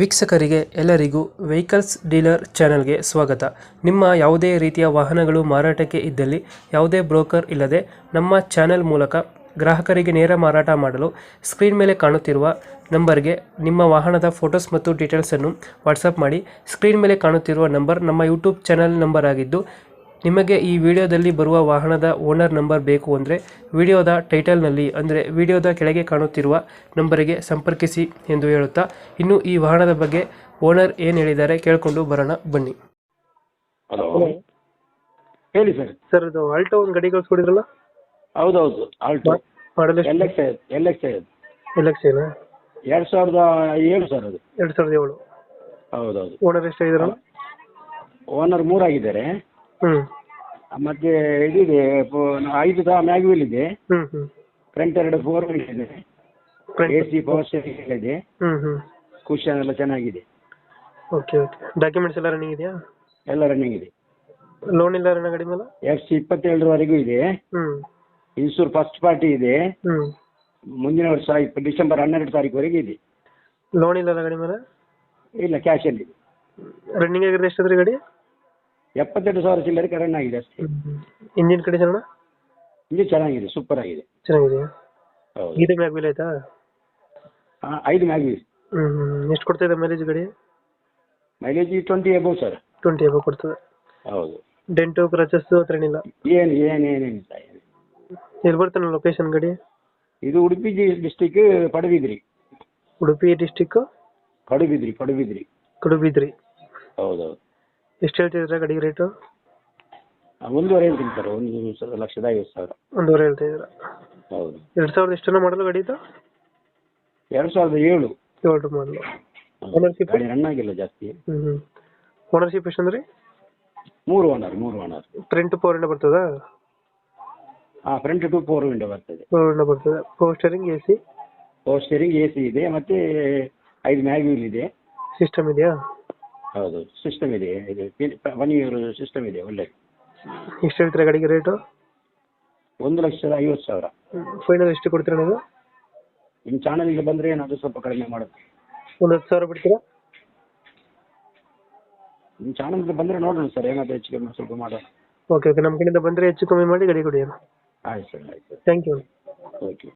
ವೀಕ್ಷಕರಿಗೆ ಎಲ್ಲರಿಗೂ vehicles dealer ಚಾನೆಲ್ಗೆ ಸ್ವಾಗತ. ನಿಮ್ಮ ಯಾವುದೇ ರೀತಿಯ ವಾಹನಗಳು ಮಾರಾಟಕ್ಕೆ ಇದ್ದಲ್ಲಿ ಯಾವುದೇ ಬ್ರೋಕರ್ ಇಲ್ಲದೆ ನಮ್ಮ ಚಾನೆಲ್ ಮೂಲಕ ಗ್ರಾಹಕರಿಗೆ ನೇರ ಮಾರಾಟ ಮಾಡಲು ಸ್ಕ್ರೀನ್ ಮೇಲೆ ಕಾಣುತ್ತಿರುವ ನಂಬರ್ಗೆ ನಿಮ್ಮ ವಾಹನದ ಫೋಟೋಸ್ ಮತ್ತು ಡೀಟೇಲ್ಸನ್ನು ವಾಟ್ಸಪ್ ಮಾಡಿ. ಸ್ಕ್ರೀನ್ ಮೇಲೆ ಕಾಣುತ್ತಿರುವ ನಂಬರ್ ನಮ್ಮ ಯೂಟ್ಯೂಬ್ ಚಾನೆಲ್ ನಂಬರ್ ಆಗಿದ್ದು, ನಿಮಗೆ ಈ ವಿಡಿಯೋದಲ್ಲಿ ಬರುವ ವಾಹನದ ಓನರ್ ನಂಬರ್ ಬೇಕು ಅಂದರೆ ವಿಡಿಯೋದ ಟೈಟಲ್ನಲ್ಲಿ ಅಂದರೆ ವಿಡಿಯೋದ ಕೆಳಗೆ ಕಾಣುತ್ತಿರುವ ನಂಬರಿಗೆ ಸಂಪರ್ಕಿಸಿ ಎಂದು ಹೇಳುತ್ತಾ, ಇನ್ನು ಈ ವಾಹನದ ಬಗ್ಗೆ ಓನರ್ ಏನು ಹೇಳಿದ್ದಾರೆ ಕೇಳಿಕೊಂಡು ಬರೋಣ ಬನ್ನಿ. ಹಲೋ, ಹೇಳಿ ಸರ್. ಸರ್, ಇದು ಆಲ್ಟೋ ಒಂದು ಗಾಡಿ ಕಳಿಸ್ಕೊಡಿದ್ರಲ್ಲ? ಹೌದೌದು, ಆಲ್ಟೋ ಮಾಡಲ್ ಎಲ್ ಎಕ್ಸ್ ಎಲೆಕ್ಷನ್ 2007 ಸರ್. ಅದು 2007. ಹೌದೌದು. ಓನರ್ ಎಷ್ಟಾಗಿದಾರಲ್ಲ? ಓನರ್ 3 ಆಗಿದ್ದಾರೆ. ಮತ್ತೆ ಇದಿದೆ, 5 ಮ್ಯಾಗ್ ವೀಲ್ ಇದೆ. ಫ್ರಂಟ್ 2 4 ವೀಲ್ ಇದೆ. AC ಪವರ್ ಸ್ಟೇರಿಂಗ್ ಇದೆ. ಕುಷನ್ ಎಲ್ಲ ಚೆನ್ನಾಗಿದೆ. Okay okay. ಡಾಕ್ಯುಮೆಂಟ್ಸ್ ಎಲ್ಲ ರನ್ನಿಂಗ್ ಇದೆಯಾ? ಎಲ್ಲ ರನ್ನಿಂಗ್ ಇದೆ. ಲೋನ್ ಇಲ್ಲ ರನ್ನ ಗಾಡಿ ಮೇಲೆ? FC 27 ವರೆಗೂ ಇದೆ. ಇನ್ಸೂರ್ ಫಸ್ಟ್ ಪಾರ್ಟಿ ಇದೆ. ಮುಂದಿನ ವರ್ಷ ಡಿಸೆಂಬರ್ 12 ತಾರೀಕುವರೆಗೆ ಇದೆ. ಲೋನ್ ಇಲ್ಲ ಗಾಡಿ ಮೇಲೆ? ಇಲ್ಲ, ಕ್ಯಾಶ್ ಅಲ್ಲಿ. ರನ್ನಿಂಗ್ ಆಗಿರೋದು ಎಷ್ಟಾದ್ರಿ ಗಾಡಿ? 72,000 ಚಿಲ್ಲರೆ ರನ್ ಆಗಿದೆ ಅಷ್ಟೇ. Engine condition? ಇಂಜಿನ್ ಚೆನ್ನಾಗಿದೆ, ಸೂಪರ್ ಆಗಿದೆ. ಚೆನ್ನಾಗಿದೆಯಾ? ಹೌದು. ಇದು ಮ್ಯಾಗ್ ವೀಲ್ ಆಯ್ತಾ? 5 ಮ್ಯಾಗ್ ವೀಲ್. ಎಷ್ಟು ಕೊಡ್ತಾ ಇದೆ ಮೈಲೇಜ್ ಗಾಡಿ? Mileage 20 above sir. 20 ಅಬೌವ್ ಕೊಡ್ತದೆ. ಹೌದು. ಡೆಂಟು ಕ್ರಚಸ್ ಹತ್ರ ಏನಿಲ್ಲ? ಏನಿಲ್ಲ. ಎಲ್ಲಿ ಬರ್ತಾನೆ ಲೊಕೇಶನ್ ಗಾಡಿ? ಇದು ಉಡುಪಿ ಡಿಸ್ಟಿಕ್ ಪಡುಬಿದ್ರಿ. ಉಡುಪಿ ಡಿಸ್ಟಿಕ್ ಪಡುಬಿದ್ರಿ. ಕಡುಬಿದ್ರಿ. ಹೌದೌದು. ಎಷ್ಟು ಹೇಳ್ತಿದ್ರ ಗಾಡಿ ರೇಟು? 1.5 ಹೇಳ್ತೀನಿ ಸರ್. 1,50,000. 1.5 ಹೇಳ್ತಾ ಇದ್ದೀರಾ? ಹೌದು. 2000 ಎಷ್ಟನ್ನ ಮಾಡಲು ಗಾಡಿ ಇದು? 2007. 7 ಮಾಡಲು. ಓನರ್ಶಿಪ್? ಗಾಡಿ ರನ್ ಆಗಿಲ್ಲ ಜಾಸ್ತಿ. ಓನರ್ಶಿಪ್ ಎಷ್ಟು ಅಂದ್ರೆ? 3 ಓನರ್. ಫ್ರಂಟ್ ಪವರ್ ವಿಂಡೋ ಬರ್ತದಾ? ಫ್ರಂಟ್ 2 4 ವಿಂಡೋ ಬರ್ತದೆ. ಪವರ್ ವಿಂಡೋ ಬರ್ತದೆ. Power steering, AC? Power steering, AC ಇದೆ. ಮತ್ತೆ 5 ಮ್ಯಾಗ್ ವೀಲ್ ಇದೆ. ಸಿಸ್ಟಮ್ ಇದೆಯಾ? ಹೌದು, ಸಿಸ್ಟಮ್ ಇದೆ. 1 ಇಯರ್ ಸಿಸ್ಟಮ್ ಇದೆ. ಒಳ್ಳೆ. ಎಷ್ಟು ಹೇಳ್ತೀರಾ ಗಾಡಿಗೆ ರೇಟು? 1,50,000. ಫೈನಲ್ ಎಷ್ಟು ಕೊಡ್ತೀರಾ ನೀವು? ನಿಮ್ಮ ಚಾನಲ್ಗೆ ಬಂದರೆ ಏನಾದರೂ ಸ್ವಲ್ಪ ಕಡಿಮೆ ಮಾಡುತ್ತೆ. ಒಂದು 10,000 ಬಿಡ್ತೀರಾ? ನಿಮ್ಮ ಚಾನಲ್ಗೆ ಬಂದರೆ ನೋಡೋಣ ಸರ್, ಏನಾದರೂ ಹೆಚ್ಚು ಕಮ್ಮಿ ಸ್ವಲ್ಪ ಮಾಡೋಣ. Okay okay. ನಮ್ಮ ಕಡೆಯಿಂದ ಬಂದರೆ ಹೆಚ್ಚು ಕಮ್ಮಿ ಮಾಡಿ ಗಾಡಿ ಕೊಡಿ. ಆಯ್ತು ಸರ್. Thank you. ಓಕೆ.